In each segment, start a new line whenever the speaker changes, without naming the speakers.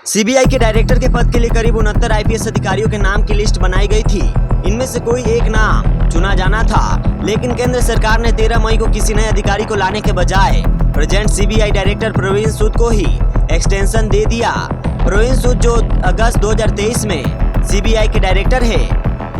CBI के director के पद के लिए करीब 69 आईपीएस अधिकारियों के नाम की लिस्ट बनाई गई थी। इनमें से कोई एक नाम चुना जाना था, लेकिन केंद्र सरकार ने 13 मई को किसी नए अधिकारी को लाने के बजाय प्रेजेंट सीबीआई डायरेक्टर प्रवीण सूद को ही एक्सटेंशन दे दिया। प्रवीण सूद जो अगस्त 2023 में सीबीआई के डायरेक्टर है,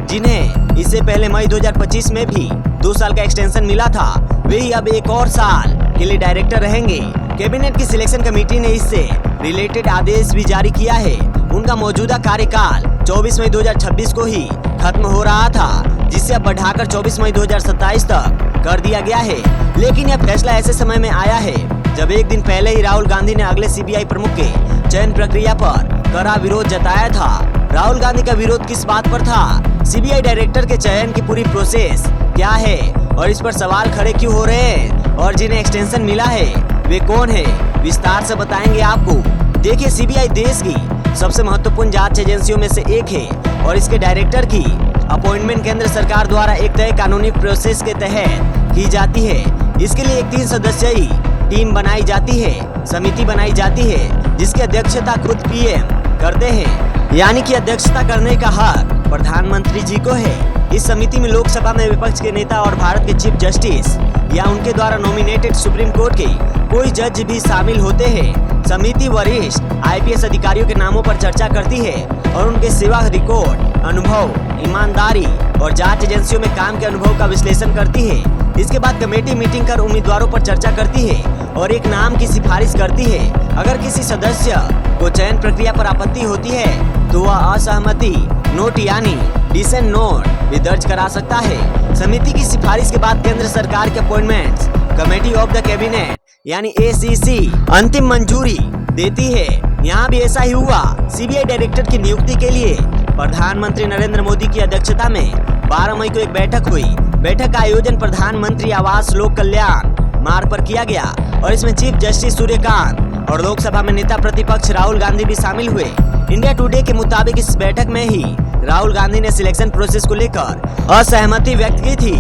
जिन्हें इससे पहले मई 2025 में भी 2 साल का एक्सटेंशन मिला था, वे ही अब एक और साल के लिए डायरेक्टर रहेंगे। कैबिनेट की सिलेक्शन कमेटी ने इससे रिलेटेड आदेश भी जारी किया है। उनका मौजूदा कार्यकाल 24 मई 2026 को ही खत्म हो रहा था, जिसे अब बढ़ाकर 24 मई 2027 तक कर दिया गया है। लेकिन यह फैसला ऐसे समय में आया है जब एक दिन पहले ही राहुल गांधी ने अगले सीबीआई प्रमुख के चयन प्रक्रिया पर कड़ा विरोध जताया था। राहुल गांधी का विरोध किस बात पर था? सीबीआई डायरेक्टर के चयन की पूरी प्रोसेस क्या है और इस पर सवाल खड़े क्यों हो रहे हैं, और जिन्हें एक्सटेंशन मिला है वे कौन है, विस्तार से बताएंगे आपको। देखिए, सीबीआई देश की सबसे महत्वपूर्ण जांच एजेंसियों में से एक है और इसके डायरेक्टर की अपॉइंटमेंट केंद्र सरकार द्वारा एक तय कानूनी प्रोसेस के तहत की जाती है। इसके लिए एक 3 सदस्यीय टीम बनाई जाती है, समिति बनाई जाती है, जिसकी अध्यक्षता खुद पीएम करते हैं, यानी कि अध्यक्षता करने का हक प्रधानमंत्री जी को है। इस समिति में लोकसभा में विपक्ष के नेता और भारत के चीफ जस्टिस या उनके द्वारा नॉमिनेटेड सुप्रीम कोर्ट के कोई जज भी शामिल होते हैं। समिति वरिष्ठ आईपीएस अधिकारियों के नामों पर चर्चा करती है और उनके सेवा रिकॉर्ड, अनुभव, ईमानदारी और जांच एजेंसियों में काम के अनुभव का विश्लेषण करती है। इसके बाद कमेटी मीटिंग कर उम्मीदवारों पर चर्चा करती है और एक नाम की सिफारिश करती है। अगर किसी सदस्य को चयन प्रक्रिया पर आपत्ति होती है तो वह असहमति नोट यानी डिसेंट नोट भी दर्ज करा सकता है। समिति की सिफारिश के बाद केंद्र सरकार के appointments committee of the cabinet यानी एसीसी अंतिम मंजूरी देती है। यहाँ भी ऐसा ही हुआ। सीबीआई डायरेक्टर की नियुक्ति के लिए प्रधानमंत्री नरेंद्र मोदी की अध्यक्षता में 12 मई को एक बैठक हुई। बैठक का आयोजन प्रधानमंत्री आवास लोक कल्याण मार्ग पर किया गया और इसमें चीफ जस्टिस सूर्यकांत और लोकसभा में नेता प्रतिपक्ष राहुल गांधी भी शामिल हुए। इंडिया टुडे के मुताबिक इस बैठक में ही राहुल गांधी ने सिलेक्शन प्रोसेस को लेकर असहमति व्यक्त की थी।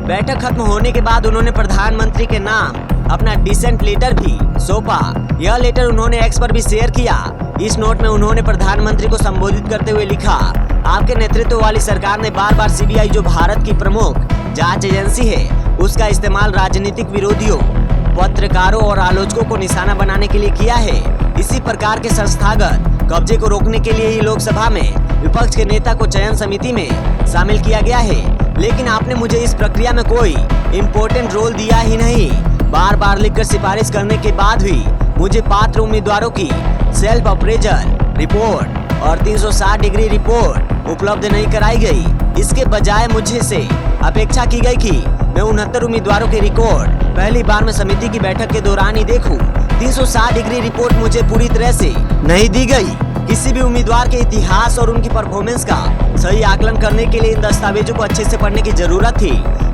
बैठक खत्म होने के बाद उन्होंने प्रधानमंत्री के नाम अपना डिसेंट लेटर भी सौंपा। यह लेटर उन्होंने एक्स पर भी शेयर किया। इस नोट में उन्होंने प्रधानमंत्री को संबोधित करते हुए लिखा, आपके नेतृत्व वाली सरकार ने बार बार सीबीआई जो भारत की प्रमुख जांच एजेंसी है, उसका इस्तेमाल राजनीतिक विरोधियों, पत्रकारों और आलोचकों को निशाना बनाने के लिए किया है। इसी प्रकार के संस्थागत कब्जे को रोकने के लिए ही लोकसभा में विपक्ष के नेता को चयन समिति में शामिल किया गया है। लेकिन आपने मुझे इस प्रक्रिया में कोई इम्पोर्टेंट रोल दिया ही नहीं। बार बार लिखकर सिफारिश करने के बाद भी मुझे पात्र उम्मीदवारों की सेल्फ अप्रेजल रिपोर्ट और 360 डिग्री रिपोर्ट उपलब्ध नहीं कराई गई। इसके बजाय मुझे से अपेक्षा की गई कि मैं 69 उम्मीदवारों के रिकॉर्ड पहली बार में समिति की बैठक के दौरान ही देखूं। 360 डिग्री रिपोर्ट मुझे पूरी तरह से नहीं दी गई। किसी भी उम्मीदवार के इतिहास और उनकी परफॉर्मेंस का सही आकलन करने के लिए इन दस्तावेजों को अच्छे से पढ़ने की जरूरत थी।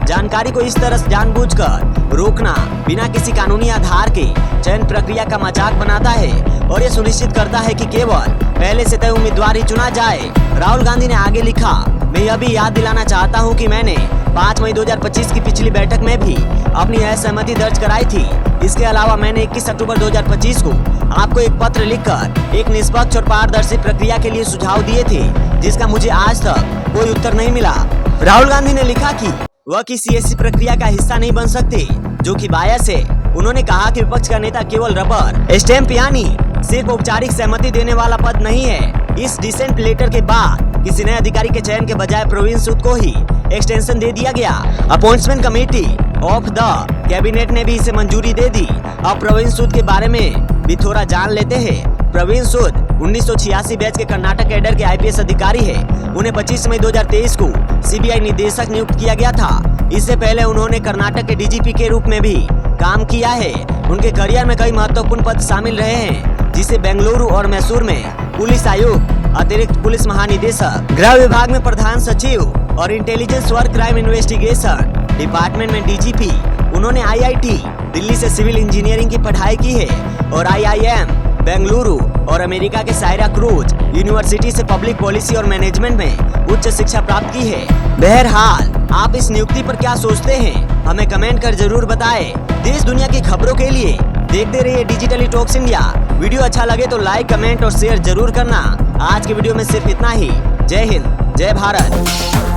जानकारी को इस तरह जानबूझकर रोकना बिना किसी कानूनी आधार के चयन प्रक्रिया का मजाक बनाता है और ये सुनिश्चित करता है कि केवल पहले से तय उम्मीदवार ही चुना जाए। राहुल गांधी ने आगे लिखा, मैं यह भी याद दिलाना चाहता हूं कि मैंने 5 मई 2025 की पिछली बैठक में भी अपनी असहमति दर्ज कराई थी। इसके अलावा मैंने 21 अक्टूबर 2025 को आपको एक पत्र लिखकर एक निष्पक्ष और पारदर्शी प्रक्रिया के लिए सुझाव दिए थे, जिसका मुझे आज तक कोई उत्तर नहीं मिला। राहुल गांधी ने लिखा कि वह किसी ऐसी प्रक्रिया का हिस्सा नहीं बन सकते जो कि बायस है। उन्होंने कहा कि विपक्ष का नेता केवल रबर स्टैंप यानी सिर्फ औपचारिक सहमति देने वाला पद नहीं है। इस डिसेंट लेटर के बाद किसी नए अधिकारी के चयन के बजाय प्रवीण सूद को ही एक्सटेंशन दे दिया गया। Appointment committee of the cabinet ने भी इसे मंजूरी दे दी। अब प्रवीण सूद के बारे में भी थोड़ा जान लेते हैं। प्रवीण सूद 1986 बैच के कर्नाटक कैडर के आईपीएस अधिकारी है। उन्हें 25 मई 2023 को सीबीआई निदेशक नियुक्त किया गया था। इससे पहले उन्होंने कर्नाटक के डीजीपी के रूप में भी काम किया है। उनके करियर में कई महत्वपूर्ण पद शामिल रहे हैं, जिसे बेंगलुरु और मैसूर में पुलिस आयुक्त, अतिरिक्त पुलिस महानिदेशक, गृह विभाग में प्रधान सचिव और intelligence work crime investigation department में डीजीपी। उन्होंने आईआईटी दिल्ली से सिविल इंजीनियरिंग की पढ़ाई की है और आईआईएम बेंगलुरु और अमेरिका के साइरा क्रूज यूनिवर्सिटी से पब्लिक पॉलिसी और मैनेजमेंट में उच्च शिक्षा प्राप्त की है। बहरहाल, आप इस नियुक्ति पर क्या सोचते हैं, हमें कमेंट कर जरूर बताएं। देश दुनिया की खबरों के लिए देखते रहिए डिजिटली टॉक्स इंडिया। वीडियो अच्छा लगे तो लाइक, कमेंट और शेयर जरूर करना। आज की वीडियो में सिर्फ इतना ही। जय हिंद, जय भारत।